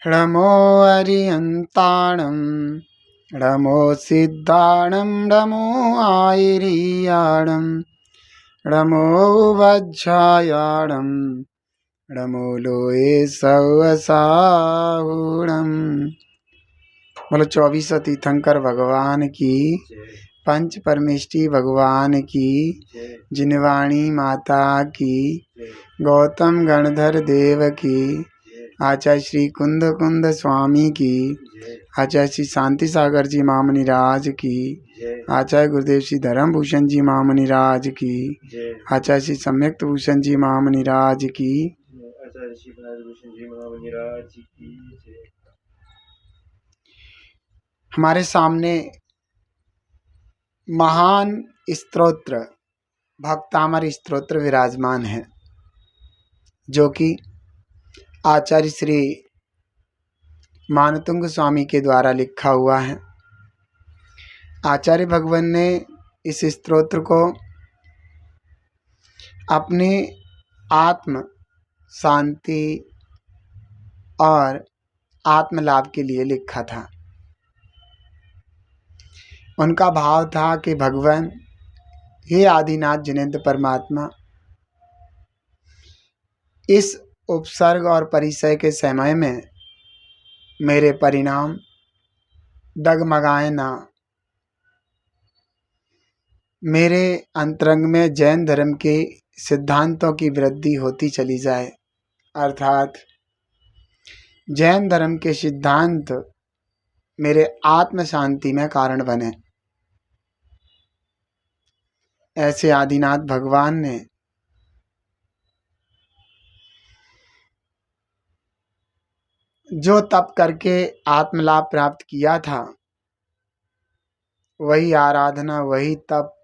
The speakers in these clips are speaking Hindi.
णमो अरियन्ताणं णमो सिद्धाणं णमो आयर्याणं णमो वज्रायाणं णमो लोये सवसाहुणम्। बोलो 24 तीर्थंकर भगवान की, पंच परमेष्टि भगवान की, जिनवाणी माता की, गौतम गणधर देव की, आचार्य श्री कुंद कुंद स्वामी की, आचार्य श्री शांति सागर जी मामनी राज की, आचार्य गुरुदेव श्री धर्म भूषण जी मामनी राज की, आचार्य श्री सम्यक्त भूषण जी मामनी राज की, आचार्य श्री भूषण जी मामनी राज की। हमारे सामने महान स्तोत्र भक्तामर स्तोत्र विराजमान है, जो कि आचार्य श्री मानतुंग स्वामी के द्वारा लिखा हुआ है। आचार्य भगवान ने इस स्तोत्र को अपनी आत्म शांति और आत्म लाभ के लिए लिखा था। उनका भाव था कि भगवान, हे आदिनाथ जिनेंद्र परमात्मा, इस उपसर्ग और परिचय के समय में मेरे परिणाम डगमगाए ना। मेरे अंतरंग में जैन धर्म के सिद्धांतों की वृद्धि होती चली जाए, अर्थात जैन धर्म के सिद्धांत मेरे आत्म शांति में कारण बने। ऐसे आदिनाथ भगवान ने जो तप करके आत्मलाभ प्राप्त किया था, वही आराधना, वही तप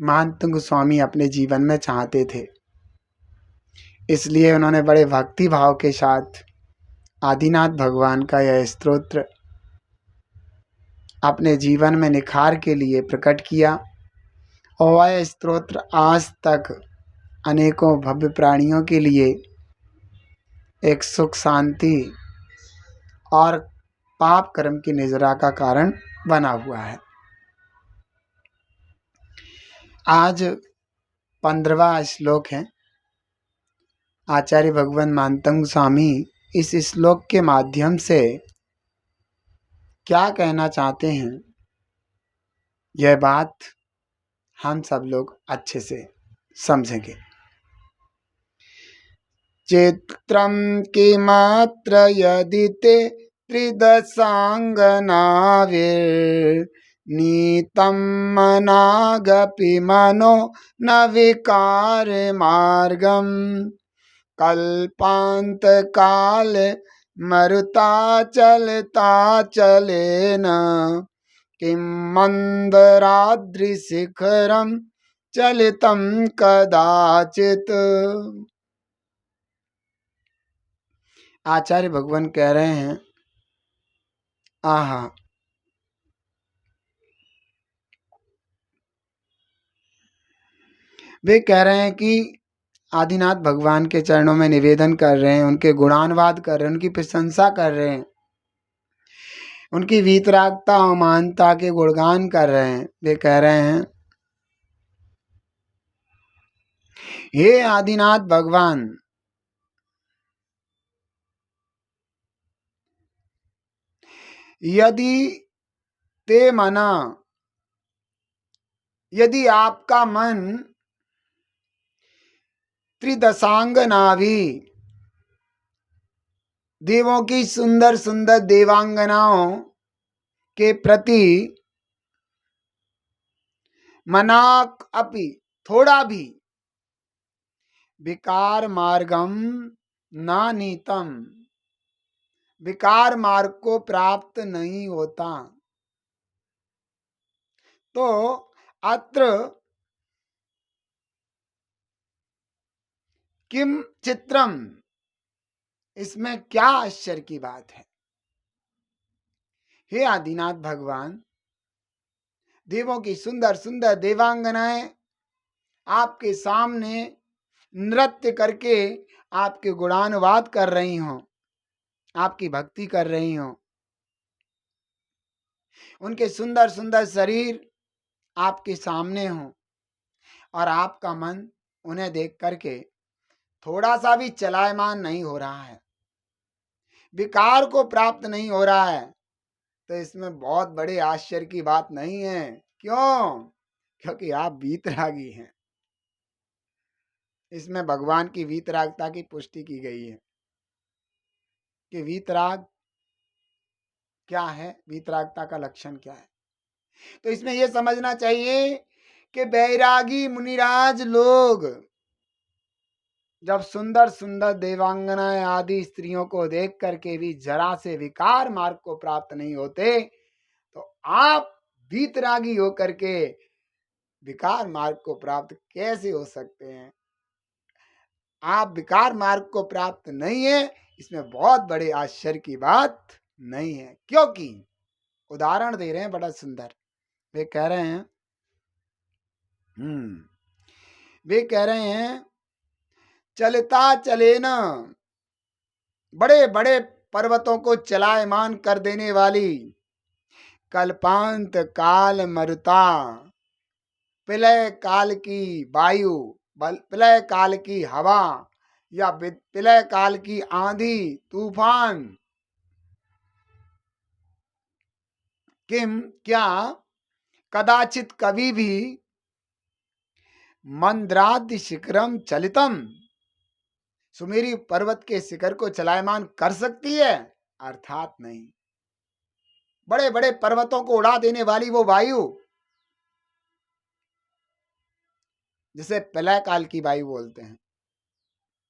मानतुंग स्वामी अपने जीवन में चाहते थे। इसलिए उन्होंने बड़े भक्ति भाव के साथ आदिनाथ भगवान का यह स्तोत्र अपने जीवन में निखार के लिए प्रकट किया, और वह स्तोत्र आज तक अनेकों भव्य प्राणियों के लिए एक सुख शांति और पाप कर्म की निजरा का कारण बना हुआ है। आज 15वां श्लोक है। आचार्य भगवान मानतुंग स्वामी इस श्लोक के माध्यम से क्या कहना चाहते हैं, यह बात हम सब लोग अच्छे से समझेंगे। चित्रं किमात्र यदि ते त्रिदशांगनाविर्नीतं मनागपि मनो न विकार मार्गम कल्पांतकाल मरुता चलता चलेन किं मंदराद्रिशिखरं चलितं कदाचित। आचार्य भगवान कह रहे हैं, आहा, वे कह रहे हैं कि आदिनाथ भगवान के चरणों में निवेदन कर रहे हैं, उनके गुणानुवाद कर रहे हैं, उनकी प्रशंसा कर रहे हैं, उनकी वीतरागता और महानता के गुणगान कर रहे हैं। वे कह रहे हैं, हे आदिनाथ भगवान, यदि ते मना, यदि आपका मन त्रिदशांग नाभि, देवों की सुंदर सुंदर देवांगनाओं के प्रति मनाक अपि, थोड़ा भी, विकार मार्गम ना नीतम, विकार मार्ग को प्राप्त नहीं होता, तो अत्र किम चित्रम, इसमें क्या आश्चर्य की बात है। हे आदिनाथ भगवान, देवों की सुंदर सुंदर देवांगनाएं आपके सामने नृत्य करके आपके गुणानुवाद कर रही हों, आपकी भक्ति कर रही हों, उनके सुंदर सुंदर शरीर आपके सामने हों और आपका मन उन्हें देख करके थोड़ा सा भी चलायमान नहीं हो रहा है, विकार को प्राप्त नहीं हो रहा है, तो इसमें बहुत बड़े आश्चर्य की बात नहीं है। क्यों? क्योंकि आप वीतरागी हैं। इसमें भगवान की वीतरागता की पुष्टि की गई है कि वीतराग क्या है, वीतरागता का लक्षण क्या है। तो इसमें यह समझना चाहिए कि बैरागी मुनिराज लोग जब सुंदर सुंदर देवांगनाएं आदि स्त्रियों को देख करके भी जरा से विकार मार्ग को प्राप्त नहीं होते, तो आप वीतरागी होकर के विकार मार्ग को प्राप्त कैसे हो सकते हैं? आप विकार मार्ग को प्राप्त नहीं है, इसमें बहुत बड़े आश्चर्य की बात नहीं है। क्योंकि उदाहरण दे रहे हैं बड़ा सुंदर। वे कह रहे हैं वे कह रहे हैं चलता चले न बड़े बड़े पर्वतों को चलायमान कर देने वाली कल्पांत काल मरुता, प्रलय काल की वायु, प्रलय काल की हवा या प्रलय काल की आंधी तूफान, किम क्या कदाचित कभी भी मंद्रादि शिखरम चलितम, सुमेरु पर्वत के शिखर को चलायमान कर सकती है? अर्थात नहीं। बड़े बड़े पर्वतों को उड़ा देने वाली वो वायु, जिसे प्रलय काल की वायु बोलते हैं।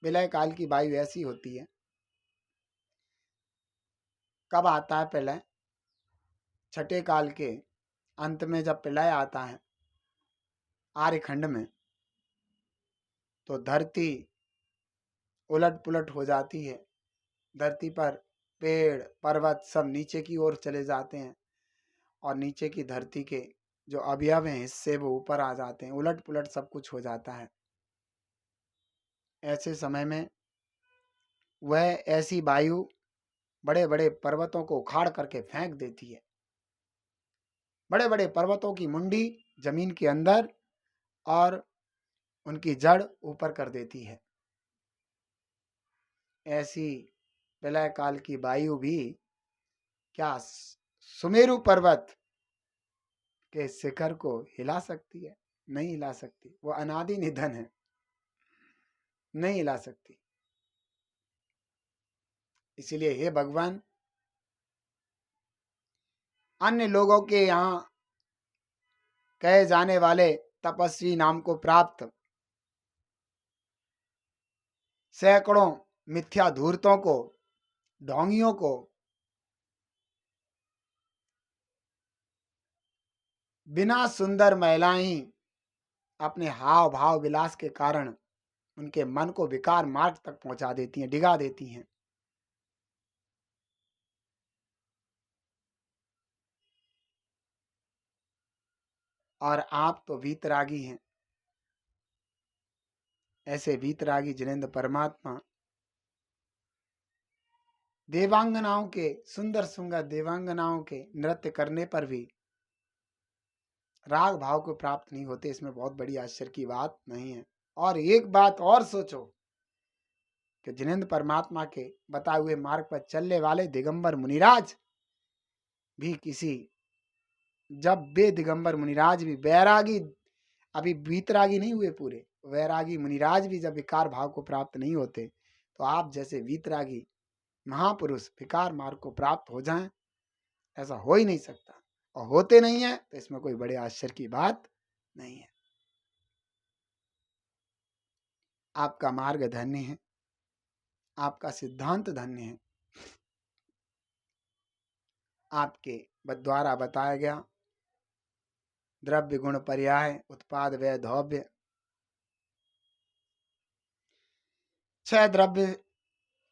प्रलय काल की वायु ऐसी होती है, कब आता है प्रलय? छठे काल के अंत में जब प्रलय आता है आर्यखंड में, तो धरती उलट पुलट हो जाती है। धरती पर पेड़ पर्वत सब नीचे की ओर चले जाते हैं और नीचे की धरती के जो अवयव हैं हिस्से वो ऊपर आ जाते हैं, उलट पुलट सब कुछ हो जाता है। ऐसे समय में वह ऐसी वायु बड़े बड़े पर्वतों को उखाड़ करके फेंक देती है। बड़े बड़े पर्वतों की मुंडी जमीन के अंदर और उनकी जड़ ऊपर कर देती है। ऐसी प्रलय काल की वायु भी क्या सुमेरु पर्वत के शिखर को हिला सकती है? नहीं हिला सकती। वो अनादि निधन है, नहीं हिला सकती। इसीलिए हे भगवान, अन्य लोगों के यहाँ कहे जाने वाले तपस्वी नाम को प्राप्त सैकड़ों मिथ्या धूर्तों को, ढोंगियों को बिना सुंदर महिलाएं ही अपने हाव भाव विलास के कारण उनके मन को विकार मार्ग तक पहुंचा देती हैं, डिगा देती हैं। और आप तो वीतरागी हैं। ऐसे वीतरागी जिनेंद्र परमात्मा देवांगनाओं के, सुंदर सुंदर देवांगनाओं के नृत्य करने पर भी राग भाव को प्राप्त नहीं होते। इसमें बहुत बड़ी आश्चर्य की बात नहीं है। और एक बात और सोचो कि जिनेंद्र परमात्मा के बताए हुए मार्ग पर चलने वाले दिगंबर मुनिराज भी किसी, जब वे दिगंबर मुनिराज भी वैरागी, अभी वीतरागी नहीं हुए पूरे, वैरागी मुनिराज भी जब विकार भाव को प्राप्त नहीं होते, तो आप जैसे वीतरागी महापुरुष विकार मार्ग को प्राप्त हो जाएं, ऐसा हो ही नहीं सकता। और होते नहीं है तो इसमें कोई बड़े आश्चर्य की बात नहीं है। आपका मार्ग धन्य है, आपका सिद्धांत धन्य है। आपके द्वारा बताया गया द्रव्य गुण पर्याय उत्पाद व्यय धौव्य, 6 द्रव्य,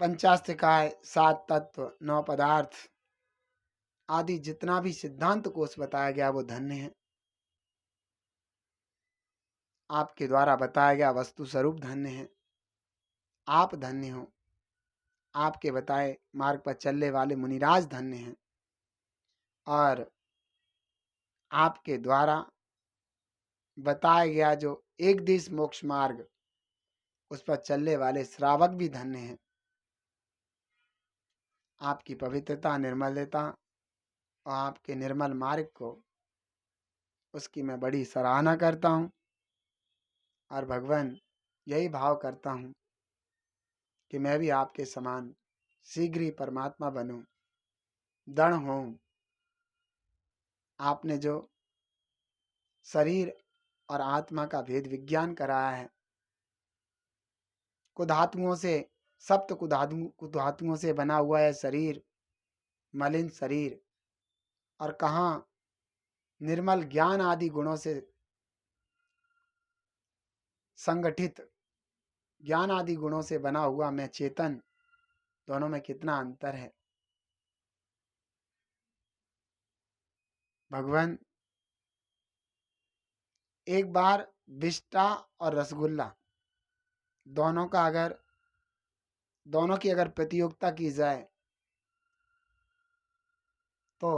50 7 तत्व, 9 पदार्थ आदि जितना भी सिद्धांत कोश बताया गया वो धन्य है। आपके द्वारा बताया गया वस्तु स्वरूप धन्य है। आप धन्य हो। आपके बताए मार्ग पर चलने वाले मुनिराज धन्य हैं और आपके द्वारा बताया गया जो एक दिश मोक्ष मार्ग उस पर चलने वाले श्रावक भी धन्य हैं। आपकी पवित्रता निर्मलता और आपके निर्मल मार्ग को उसकी मैं बड़ी सराहना करता हूँ और भगवान यही भाव करता हूँ कि मैं भी आपके समान शीघ्र ही परमात्मा बनूं, दृढ़ हूँ। आपने जो शरीर और आत्मा का भेद विज्ञान कराया है, कुधातुओं से सप्त कुधातुओं से बना हुआ है शरीर, मलिन शरीर, और कहाँ निर्मल ज्ञान आदि गुणों से संगठित ज्ञान आदि गुणों से बना हुआ मैं चेतन, दोनों में कितना अंतर है। भगवान एक बार बिस्टा और रसगुल्ला दोनों की अगर प्रतियोगिता की जाए तो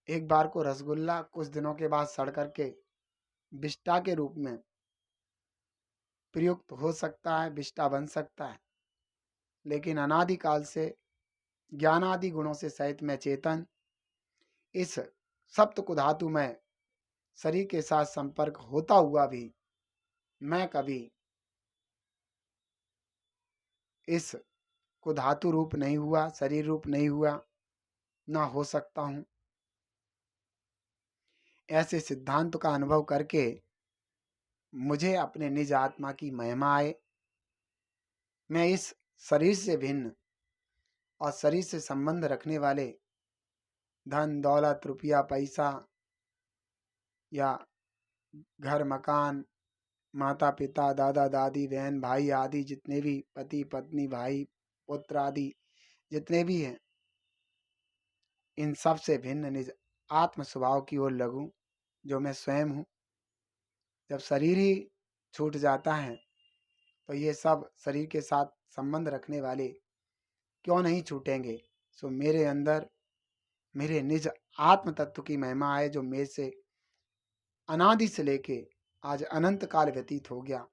एक बार को रसगुल्ला कुछ दिनों के बाद सड़ करके बिस्टा के रूप में प्रयुक्त हो सकता है, बिस्टा बन सकता है, लेकिन अनादिकाल से ज्ञानादि गुणों से सहित मैं चेतन इस सप्त कुधातु में शरीर के साथ संपर्क होता हुआ भी मैं कभी इस कुधातु रूप नहीं हुआ, शरीर रूप नहीं हुआ, ना हो सकता हूँ। ऐसे सिद्धांत का अनुभव करके मुझे अपने निज आत्मा की महिमा आए। मैं इस शरीर से भिन्न और शरीर से संबंध रखने वाले धन दौलत रुपया पैसा या घर मकान माता पिता दादा दादी बहन भाई आदि जितने भी पति पत्नी भाई पुत्र आदि जितने भी हैं, इन सब से भिन्न निज आत्म स्वभाव की ओर लगूं जो मैं स्वयं हूँ। जब शरीर ही छूट जाता है तो ये सब शरीर के साथ संबंध रखने वाले क्यों नहीं छूटेंगे। सो मेरे अंदर मेरे निज आत्म तत्व की महिमा है जो मेरे से अनादि से लेके आज अनंत काल व्यतीत हो गया।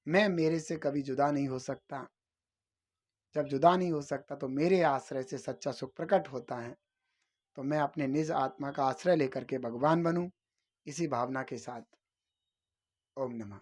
मैं मेरे से कभी जुदा नहीं हो सकता। जब जुदा नहीं हो सकता तो मेरे आश्रय से सच्चा सुख प्रकट होता है। तो मैं अपने निज आत्मा का आश्रय लेकर के भगवान बनूं, इसी भावना के साथ। ओम नमः।